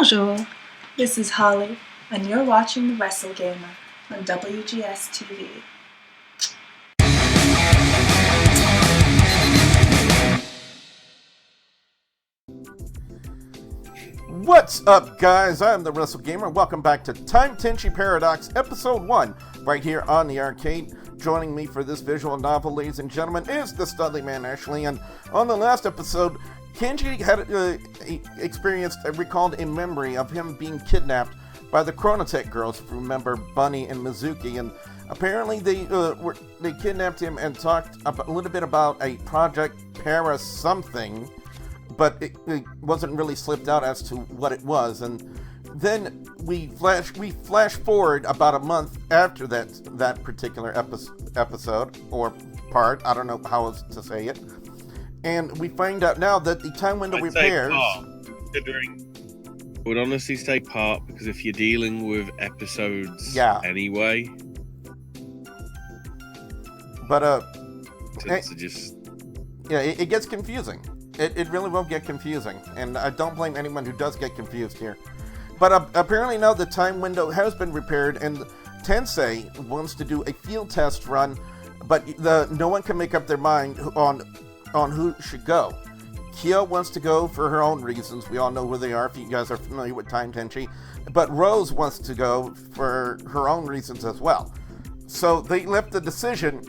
Bonjour, this is Holly, and you're watching the Wrestlegamer on WGS-TV. What's up, guys? I'm the Wrestlegamer. Welcome back to Time Tenshi Paradox, Episode 1, right here on the arcade. Joining me for this visual novel, ladies and gentlemen, is the Studley Man, Ashley. And on the last episode, Kenji had recalled a memory of him being kidnapped by the Chronotech girls, if you remember Bunny and Mizuki. And apparently they kidnapped him and talked a little bit about a Project Para something, but it wasn't really slipped out as to what it was. And then we flash forward about a month after that particular episode or part. I don't know how else to say it. And we find out now that the time window repairs. I would honestly say part, because if you're dealing with episodes anyway. But it gets confusing. It really will get confusing, and I don't blame anyone who does get confused here. But apparently now the time window has been repaired, and Tenshi wants to do a field test run, but no one can make up their mind on who should go. Kyo wants to go for her own reasons. We all know who they are if you guys are familiar with Time Tenshi. But Rose wants to go for her own reasons as well. So they left the decision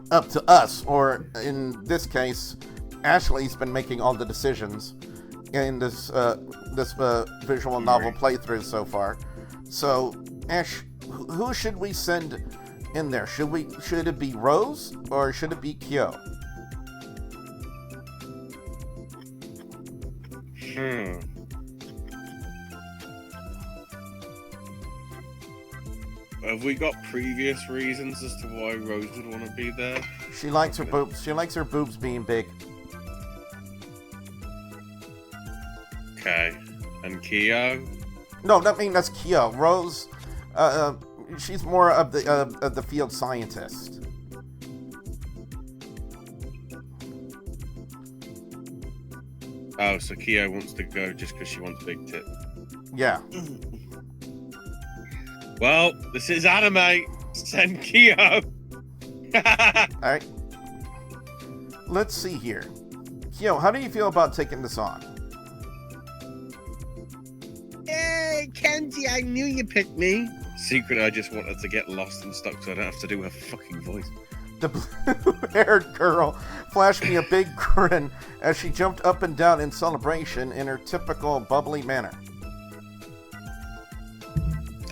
up to us, or in this case, Ashley's been making all the decisions in this visual novel playthrough so far. So, Ash, who should we send in there? Should it be Rose or should it be Kyo? Have we got previous reasons as to why Rose would want to be there? She likes her boobs. She likes her boobs being big. Okay. And Kyo? No, that's Kyo. Rose, she's more of the field scientist. Oh, so Kyo wants to go just because she wants big tits. Yeah. Well, this is anime. Send Kyo. Alright. Let's see here. Kyo, how do you feel about taking this on? Hey, Kenji, I knew you picked me. Secretly, I just wanted to get lost and stuck so I don't have to do her fucking voice. The blue-haired girl flashed me a big grin as she jumped up and down in celebration in her typical bubbly manner.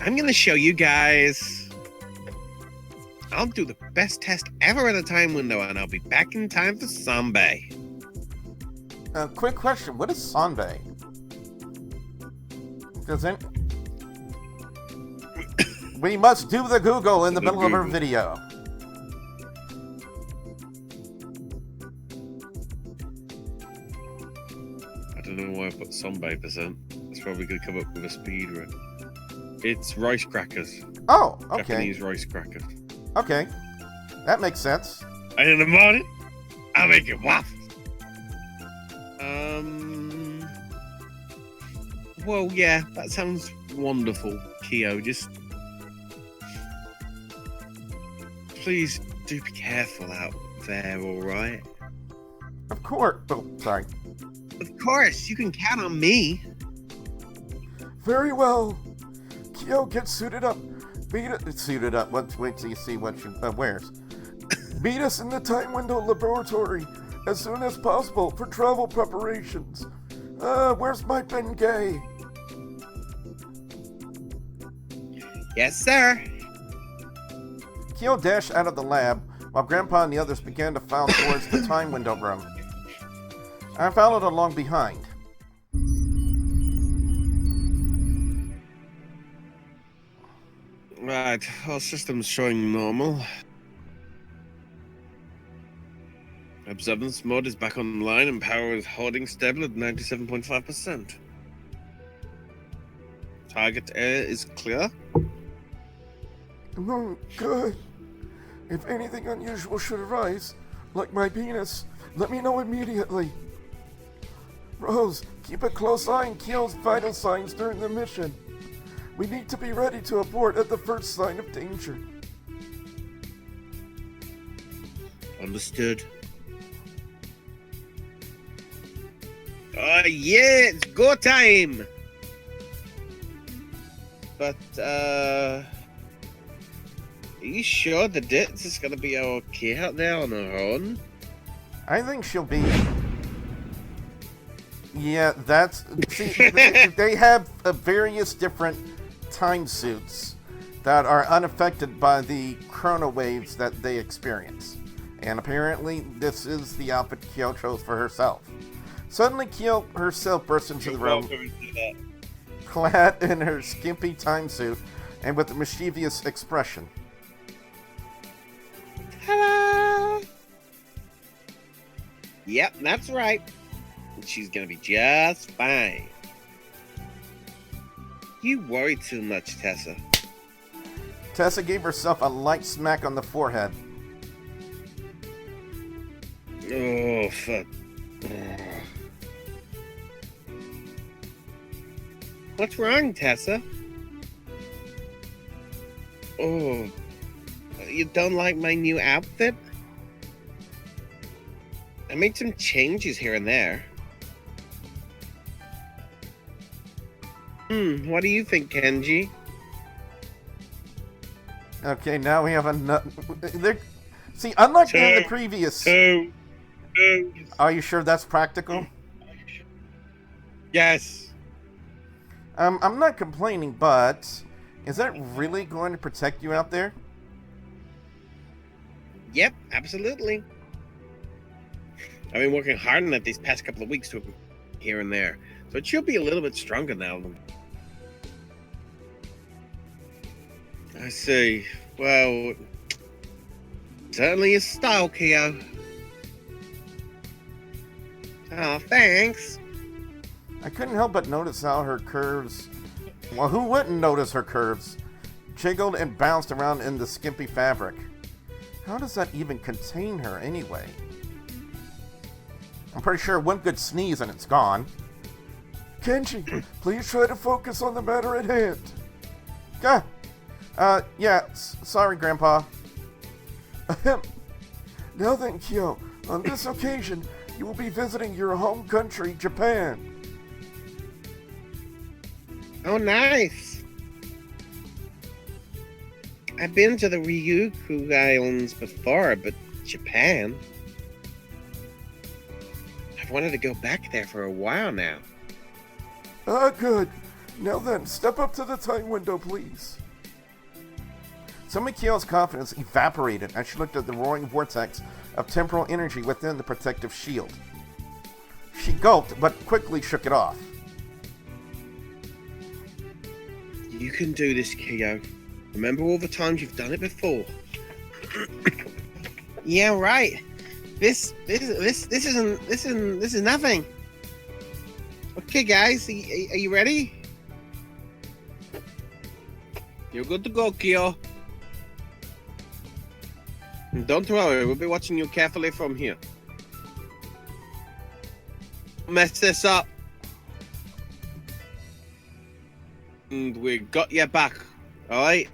I'm gonna show you guys. I'll do the best test ever in a time window, and I'll be back in time for Sanbei. Quick question, what is Sanbei? We must do the Google in the middle of our video. I don't know why I put Sanbei %. It's probably gonna come up with a speed run. It's rice crackers. Oh, okay. Japanese rice crackers. Okay, that makes sense. And in the morning, I'll make it waffles. Well, yeah, that sounds wonderful, Kyo. Just please do be careful out there, all right? Of course. Oh, sorry. Of course, you can count on me. Very well. Kyo, get suited up. Suited up. Let's wait till you see what she wears. Meet us in the time window laboratory as soon as possible for travel preparations. Where's my Bengay? Yes, sir. Kyo dashed out of the lab while Grandpa and the others began to file towards the time window room. I followed along behind. Right, all systems showing normal. Observance mode is back online and power is holding stable at 97.5%. Target air is clear. Oh, good. If anything unusual should arise, like my penis, let me know immediately. Rose, keep a close eye on Kyo's vital signs during the mission. We need to be ready to abort at the first sign of danger. Understood. Yeah, it's go time! But, are you sure the Ditz is gonna be okay out there on her own? I think she'll be... Yeah, that's... See, they have various different time suits that are unaffected by the chrono waves that they experience. And apparently, this is the outfit Kyo chose for herself. Suddenly, Kyo herself bursts into the room, clad in her skimpy time suit and with a mischievous expression. Hello! Yep, that's right. She's gonna be just fine. You worry too much, Tessa. Tessa gave herself a light smack on the forehead. Oh, fuck. What's wrong, Tessa? Oh, you don't like my new outfit? I made some changes here and there. What do you think, Kenji? Okay, now we have another... See, unlike in the previous... Are you sure that's practical? Yes. I'm not complaining, but... Is that really going to protect you out there? Yep, absolutely. I've been working hard on it these past couple of weeks to here and there. So it should be a little bit stronger now. I see. Well, certainly is style, Kyo. Oh, thanks. I couldn't help but notice how her curves... Well, who wouldn't notice her curves? Jiggled and bounced around in the skimpy fabric. How does that even contain her anyway? I'm pretty sure one good sneeze and it's gone. Kenji, please try to focus on the matter at hand. Sorry, Grandpa. Ahem. Now then, Kyo, on this occasion, you will be visiting your home country, Japan. Oh, nice. I've been to the Ryukyu Islands before, but Japan? I've wanted to go back there for a while now. Ah, good. Now then, step up to the time window, please. Suddenly, Kyo's confidence evaporated as she looked at the roaring vortex of temporal energy within the protective shield. She gulped, but quickly shook it off. You can do this, Kyo. Remember all the times you've done it before. Yeah, right. This is nothing. Okay, guys, are you ready? You're good to go, Kyo. And don't worry, we'll be watching you carefully from here. Mess this up. And we got your back, alright?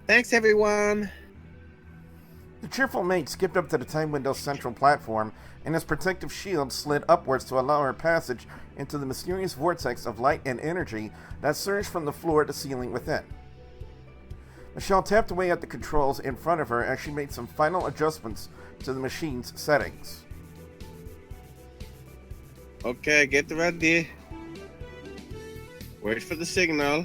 Thanks, everyone. The cheerful mate skipped up to the time window's central platform, and his protective shield slid upwards to allow her passage into the mysterious vortex of light and energy that surged from the floor to ceiling within. Michelle tapped away at the controls in front of her as she made some final adjustments to the machine's settings. Okay, get ready. Wait for the signal.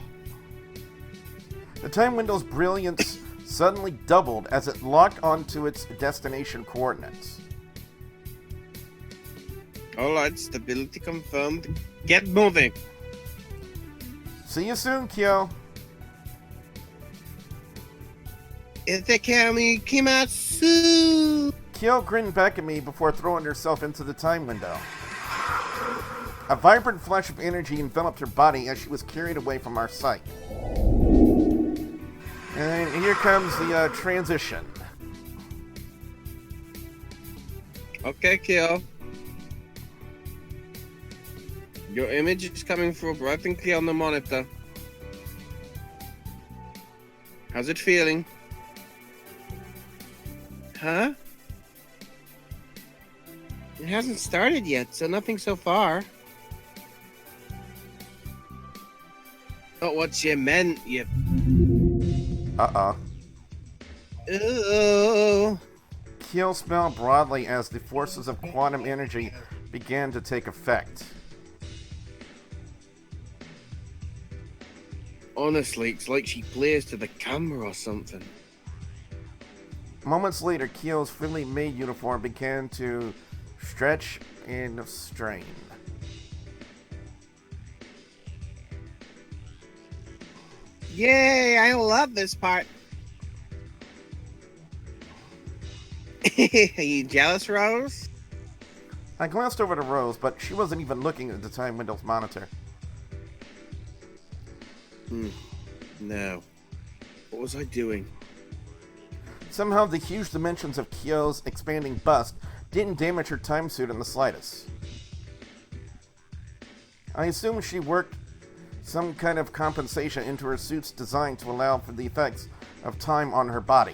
The time window's brilliance suddenly doubled as it locked onto its destination coordinates. Alright, stability confirmed. Get moving. See you soon, Kyo. Itekami Kimatsu! Kyo grinned back at me before throwing herself into the time window. A vibrant flash of energy enveloped her body as she was carried away from our sight. And here comes the transition. Okay, Kyo. Your image is coming through bright and clear on the monitor. How's it feeling? Huh? It hasn't started yet, so nothing so far. Not what you meant, you... Uh-oh. Ooh. Keel smelled broadly as the forces of quantum energy began to take effect. Honestly, it's like she plays to the camera or something. Moments later, Keel's freely made uniform began to stretch and strain. Yay, I love this part. Are you jealous, Rose? I glanced over to Rose, but she wasn't even looking at the time window's monitor. No. What was I doing? Somehow, the huge dimensions of Kyo's expanding bust didn't damage her time suit in the slightest. I assume she worked some kind of compensation into her suit's design to allow for the effects of time on her body.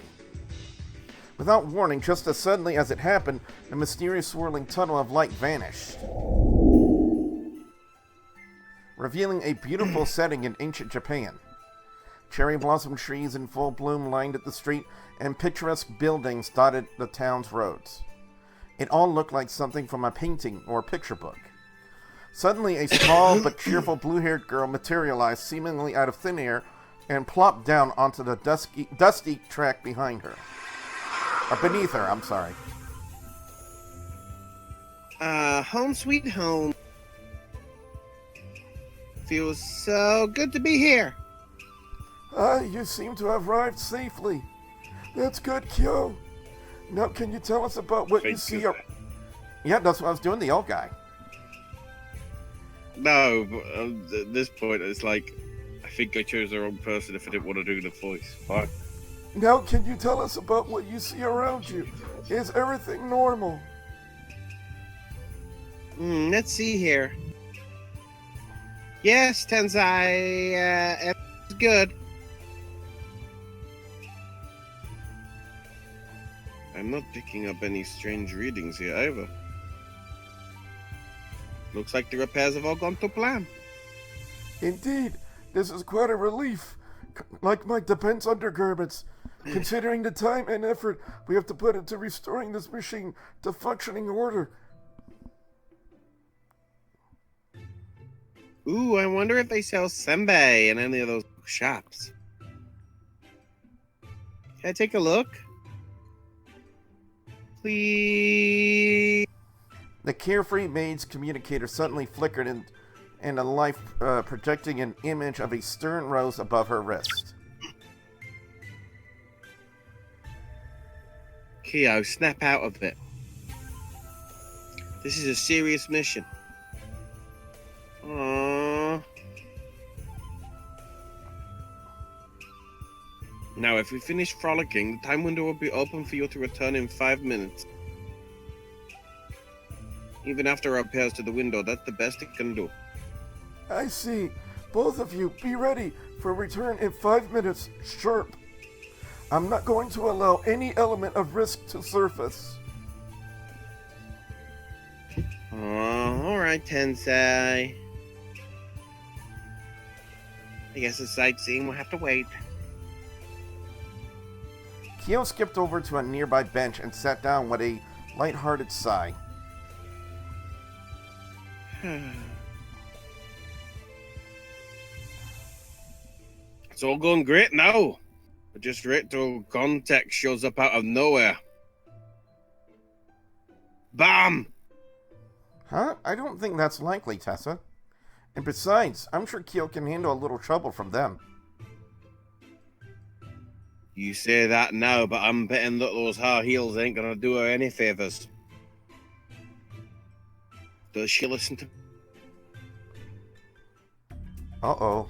Without warning, just as suddenly as it happened, the mysterious swirling tunnel of light vanished, revealing a beautiful setting in ancient Japan. Cherry blossom trees in full bloom lined the street, and picturesque buildings dotted the town's roads. It all looked like something from a painting or picture book. Suddenly, a small but cheerful blue-haired girl materialized seemingly out of thin air and plopped down onto the dusty track behind her. Or beneath her, I'm sorry. Home sweet home. Feels so good to be here. You seem to have arrived safely. That's good, Kyo. Now, can you tell us about what you see? Yeah, that's what I was doing, the old guy. No, but at this point, it's like, I think I chose the wrong person if I didn't want to do the voice. Fuck. Now, can you tell us about what you see around you? Is everything normal? Let's see here. Yes, Tensai, everything's good. I'm not picking up any strange readings here either. Looks like the repairs have all gone to plan. Indeed, this is quite a relief. Like my defense undergarments, considering the time and effort we have to put into restoring this machine to functioning order. Ooh, I wonder if they sell senbei in any of those shops. Can I take a look? Please. The carefree maid's communicator suddenly flickered and a light projecting an image of a stern rose above her wrist. Kyo, snap out of it. This is a serious mission. Aww. Now, if we finish frolicking, the time window will be open for you to return in 5 minutes. Even after repairs to the window, that's the best it can do. I see. Both of you, be ready for return in 5 minutes, sharp. I'm not going to allow any element of risk to surface. Alright, Tensai. I guess the sightseeing will have to wait. Kyo skipped over to a nearby bench and sat down with a light-hearted sigh. It's all going great now. But just wait till contact shows up out of nowhere. Bam! Huh? I don't think that's likely, Tessa. And besides, I'm sure Kyo can handle a little trouble from them. You say that now, but I'm betting that those high heels ain't gonna do her any favors. Does she listen to... Uh-oh.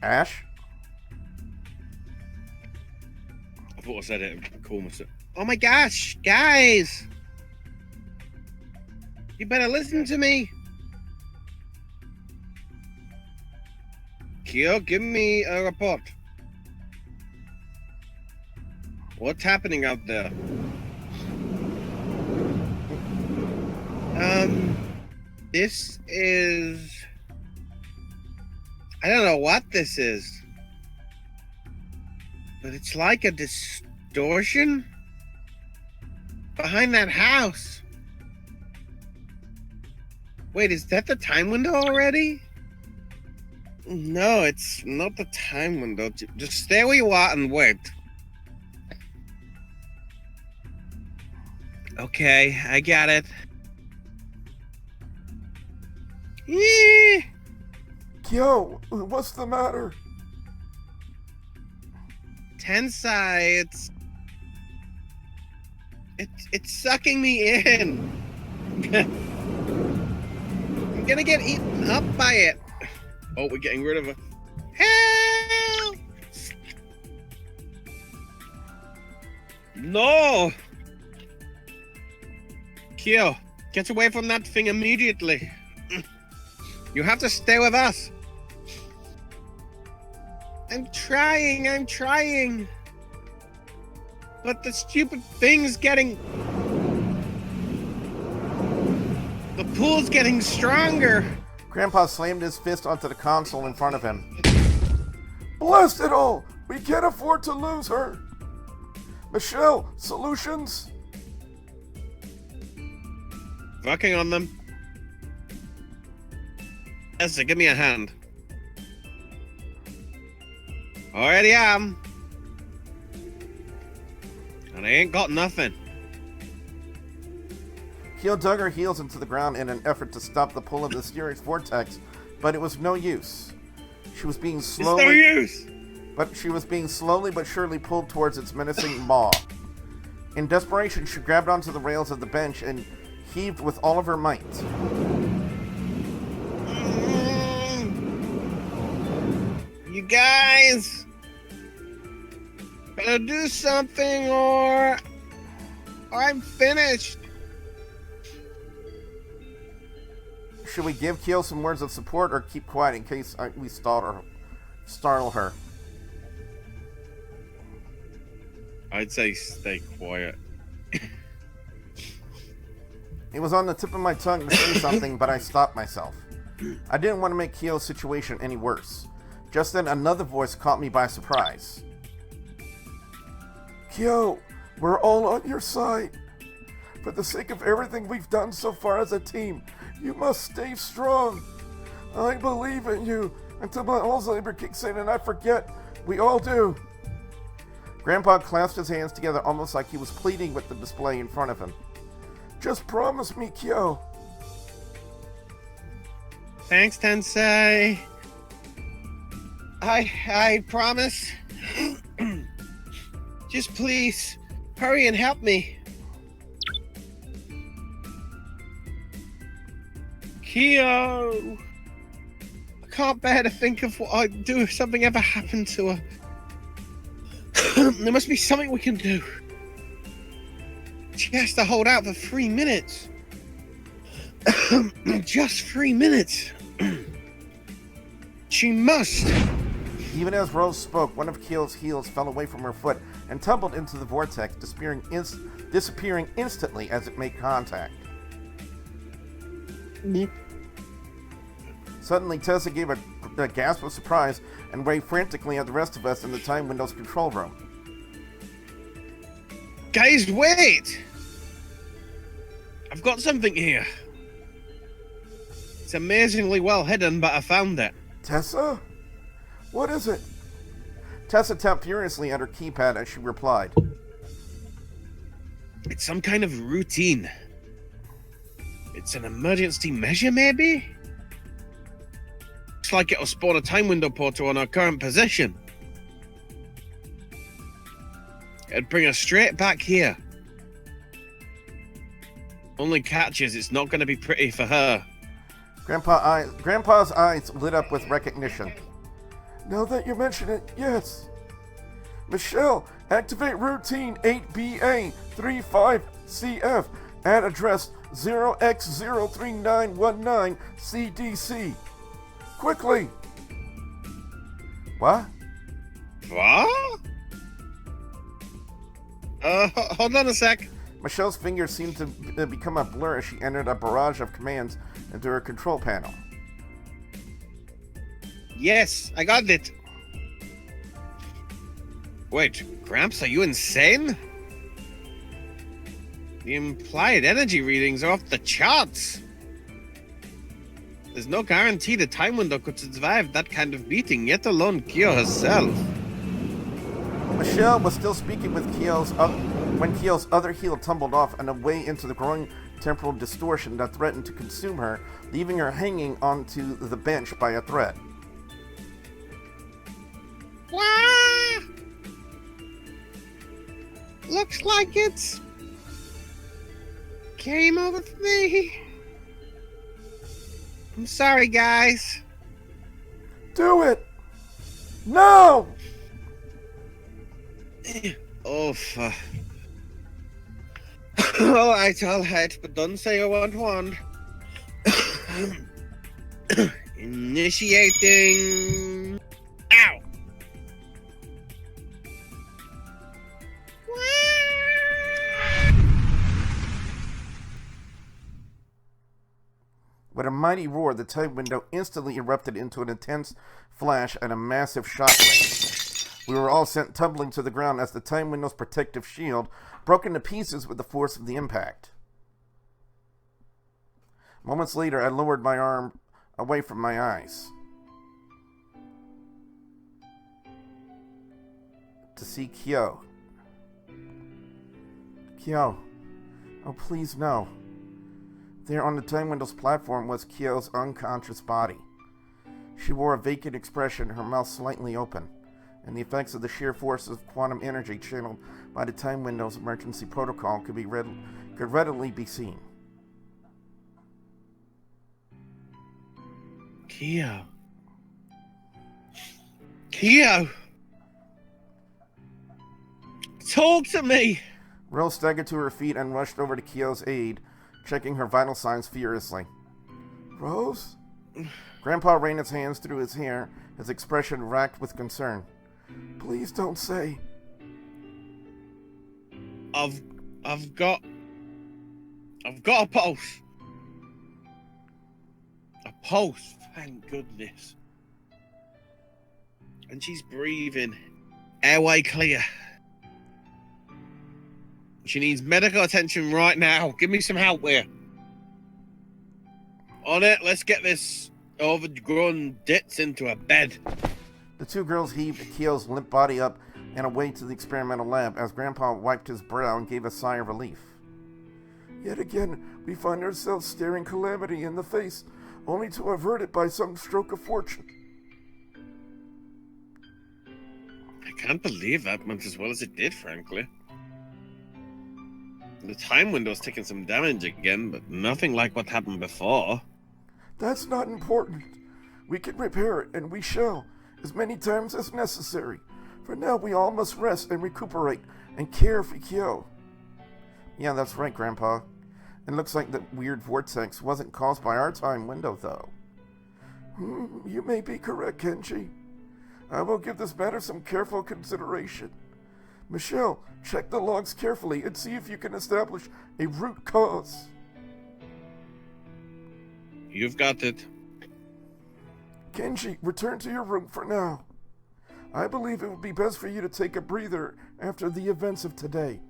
Ash? I thought I said it. Cool myself. Oh my gosh, guys! You better listen to me. Kyo, give me a report. What's happening out there? This is... I don't know what this is. But it's like a distortion behind that house. Wait, is that the time window already? No, it's not the time window. Just stay where you are and wait. Okay, I got it. Kyo, what's the matter? Tensai, it's sucking me in. I'm gonna get eaten up by it. Oh, we're getting rid of her. Help! No! Kyo, get away from that thing immediately. You have to stay with us. I'm trying. But the stupid thing's getting... The pool's getting stronger. Grandpa slammed his fist onto the console in front of him. Blast it all! We can't afford to lose her! Michelle, solutions? Working on them. Esther, give me a hand. Already am. And I ain't got nothing. Kyo dug her heels into the ground in an effort to stop the pull of the mysterious vortex, but it was no use. She was being slowly... It's no use! But she was being slowly but surely pulled towards its menacing maw. In desperation, she grabbed onto the rails of the bench and heaved with all of her might. You guys better do something or I'm finished. Should we give Kyo some words of support or keep quiet in case we startle her? I'd say stay quiet. It was on the tip of my tongue to say something, but I stopped myself. I didn't want to make Kyo's situation any worse. Just then, another voice caught me by surprise. Kyo, we're all on your side. For the sake of everything we've done so far as a team, you must stay strong. I believe in you until my Alzheimer kicks in and I forget. We all do. Grandpa clasped his hands together almost like he was pleading with the display in front of him. Just promise me, Kyo. Thanks, Tensei. I promise. Just please, hurry and help me. Kyo! I can't bear to think of what I'd do if something ever happened to her. There must be something we can do. She has to hold out for 3 minutes. Just 3 minutes. She must. Even as Rose spoke, one of Kyo's heels fell away from her foot and tumbled into the vortex, disappearing instantly as it made contact. Suddenly, Tessa gave a gasp of surprise and waved frantically at the rest of us in the time window's control room. Guys, wait! I've got something here. It's amazingly well hidden, but I found it. Tessa? What is it? Tessa tapped furiously at her keypad as she replied. It's some kind of routine. It's an emergency measure, maybe? Looks like it'll spawn a time window portal on our current position. It'd bring us straight back here. Only catch is it's not going to be pretty for her. Grandpa's eyes lit up with recognition. Now that you mention it, yes. Michelle, Activate routine 8BA35CF at address 0x03919 CDC. Quickly! What? What? Hold on a sec. Michelle's fingers seemed to become a blur as she entered a barrage of commands into her control panel. Yes, I got it. Wait, Gramps, are you insane? The implied energy readings are off the charts. There's no guarantee the time window could survive that kind of beating, yet alone Kyo herself. Michelle was still speaking with when Kyo's other heel tumbled off and away into the growing temporal distortion that threatened to consume her, leaving her hanging onto the bench by a thread. Wah! Looks like it's game over for me. I'm sorry, guys. Do it! No! Oof. Alright, but don't say I want one. Initiating. Ow! With a mighty roar, the time window instantly erupted into an intense flash and a massive shockwave. We were all sent tumbling to the ground as the time window's protective shield broke into pieces with the force of the impact. Moments later, I lowered my arm away from my eyes to see Kyo. Kyo, oh please no. There on the time window's platform was Kyo's unconscious body. She wore a vacant expression, her mouth slightly open, and the effects of the sheer force of quantum energy channeled by the time window's emergency protocol could readily be seen. Kyo. Kyo! Talk to me! Rose staggered to her feet and rushed over to Kyo's aid, checking her vital signs furiously. Rose? Grandpa ran his hands through his hair, his expression racked with concern. Please don't say. I've got a pulse. A pulse, thank goodness. And she's breathing. Airway clear. She needs medical attention right now. Give me some help here. On it, let's get this overgrown ditz into a bed. The two girls heaved Kyo's limp body up and away to the experimental lab as Grandpa wiped his brow and gave a sigh of relief. Yet again, we find ourselves staring calamity in the face, only to avert it by some stroke of fortune. I can't believe that went as well as it did, frankly. The time window's taking some damage again, but nothing like what happened before. That's not important. We can repair it, and we shall, as many times as necessary. For now, we all must rest and recuperate and care for Kyo. Yeah, that's right, Grandpa. It looks like the weird vortex wasn't caused by our time window, though. You may be correct, Kenji. I will give this matter some careful consideration. Michelle, check the logs carefully and see if you can establish a root cause. You've got it. Kenji, return to your room for now. I believe it would be best for you to take a breather after the events of today.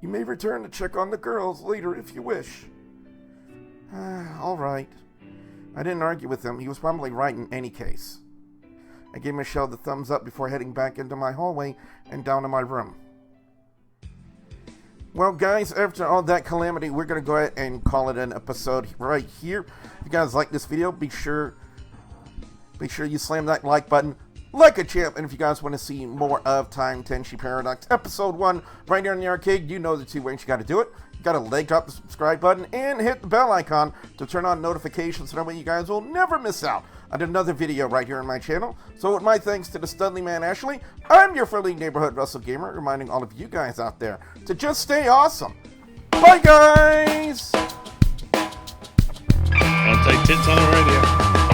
You may return to check on the girls later if you wish. All right. I didn't argue with him. He was probably right in any case. I gave Michelle the thumbs up before heading back into my hallway and down to my room. Well, guys, after all that calamity, we're going to go ahead and call it an episode right here. If you guys like this video, be sure you slam that like button like a champ. And if you guys want to see more of Time Tenshi Paradox Episode 1 right here in the arcade, you know the two ways you got to do it. Gotta leg up the subscribe button and hit the bell icon to turn on notifications so that way you guys will never miss out on another video right here on my channel. So with my thanks to the Studley Man Ashley, I'm your friendly neighborhood WrestleGamer, reminding all of you guys out there to just stay awesome. Bye guys! I'll take tits on the radio.